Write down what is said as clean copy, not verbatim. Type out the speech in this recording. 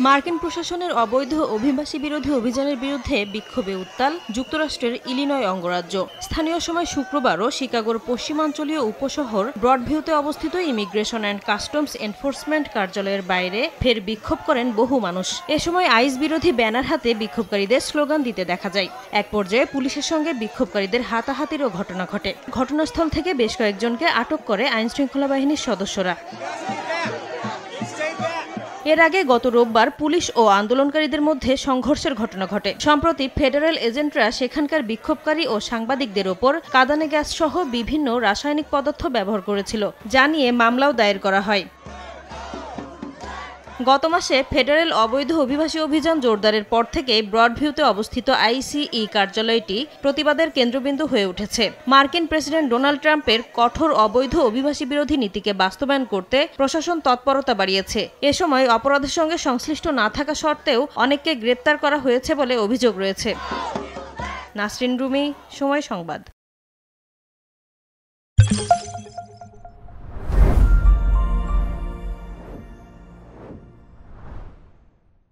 মার্কিন প্রশাসনের অবৈধ অভিবাসী বিরোধী অভিযানের বিরুদ্ধে বিক্ষোভে উত্তাল যুক্তরাষ্ট্রের ইলিনয় অঙ্গরাজ্য। স্থানীয় সময় শুক্রবারও শিকাগোর পশ্চিমাঞ্চলীয় উপশহর ব্রডভিউতে অবস্থিত ইমিগ্রেশন অ্যান্ড কাস্টমস এনফোর্সমেন্ট কার্যালয়ের বাইরে ফের বিক্ষোভ করেন বহু মানুষ। এ সময় আইস বিরোধী ব্যানার হাতে বিক্ষোভকারীদের স্লোগান দিতে দেখা যায়। এক পর্যায়ে পুলিশের সঙ্গে বিক্ষোভকারীদের হাতাহাতিরও ঘটনা ঘটে। ঘটনাস্থল থেকে বেশ কয়েকজনকে আটক করে আইনশৃঙ্খলা বাহিনীর সদস্যরা। এর আগে গত রোববার পুলিশ ও আন্দোলনকারীদের মধ্যে সংঘর্ষের ঘটনা ঘটে। সম্প্রতি ফেডারেল এজেন্টরা সেখানকার বিক্ষোভকারী ও সাংবাদিকদের ওপর কাঁদানে গ্যাস সহ বিভিন্ন রাসায়নিক পদার্থ ব্যবহার করেছিল, যা নিয়ে মামলাও দায়ের করা হয়। গত মাসে ফেডারেল অবৈধ অভিবাসী অভিযান জোরদারের পর থেকে ব্রডভিউতে অবস্থিত আইসিই কার্যালয়টি প্রতিবাদের কেন্দ্রবিন্দু হয়ে উঠেছে। মার্কিন প্রেসিডেন্ট ডোনাল্ড ট্রাম্পের কঠোর অবৈধ অভিবাসী বিরোধী নীতিকে বাস্তবায়ন করতে প্রশাসন তৎপরতা বাড়িয়েছে। এ সময় অপরাধের সঙ্গে সংশ্লিষ্ট না থাকা সত্ত্বেও অনেককে গ্রেপ্তার করা হয়েছে বলে অভিযোগ রয়েছে। নাসরিন রুমি, সময় সংবাদ।